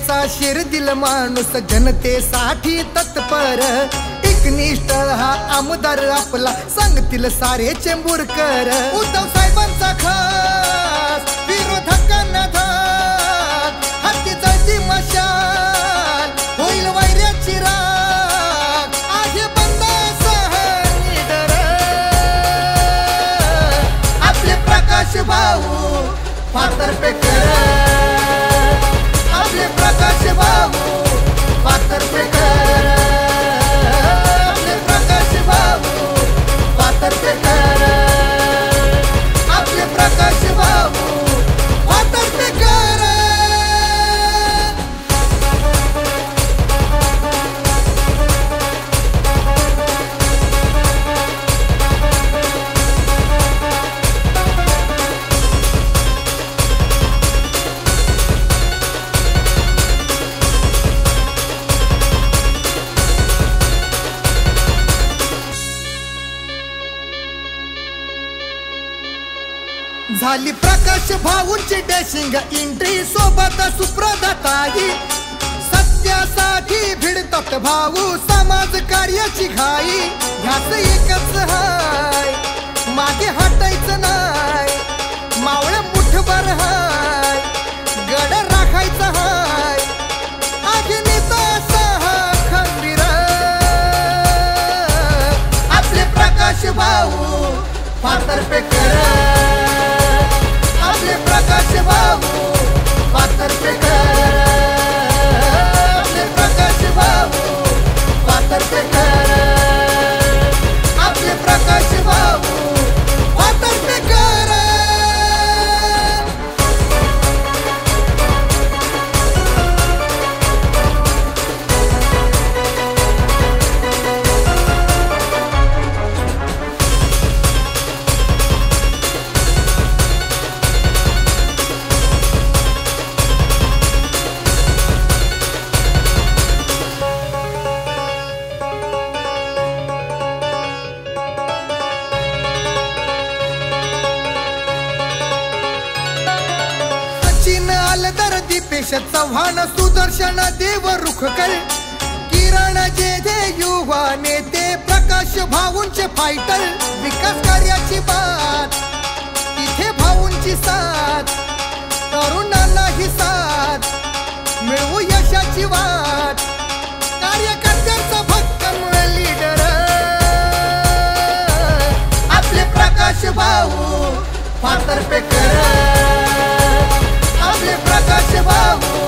जनतेचा शिरदिल माणूस जनतेसाठी तत्पर एकनिष्ठ हा आमदार आपला सांगतील सारे चेंबूरकर उद्धव साहेबांचा खास विरोधकांना धाक हाती जळती मशाल होईल वैऱ्याची राग आहे बंद सहनिडर आपले प्रकाश भाऊ पातरपेकर आपले प्रकाश भाऊ पातरपेकर आपले प्रकाश भाऊ पातरपेकर आपले प्रकाश भाऊ पातरपेकर झाली प्रकाश भाऊंची डॅशिंग एंट्री सोबत सुप्रदाताई सत्यासाठी भिडतात भाऊ समाज कार्याची घाई ह्याच एकच हाय मागे हटायचं नाही मावळ मुठभर हाय गड राखायचा हाय अग्नीचा सहा खंबीर आपले प्रकाश भाऊ पातरपेकर आपले प्रकाश भाऊ पातरपेकर आपले प्रकाश भाऊ पातरपेकर आपले प्रकाश भाऊ पातरपेकर दीपेश चव्हाण सुदर्शन देव रुखकर किरण जेधे युवा नेते प्रकाश भाऊंचे फायटर विकास कार्याची बात इथे भाऊंची साथ तरुणांना ही साथ मिळवू यशाची वाट कार्यकर्त्यांचा भक्कम लीडर आपले प्रकाश भाऊ पातरपेकर आपले प्रकाश भाऊ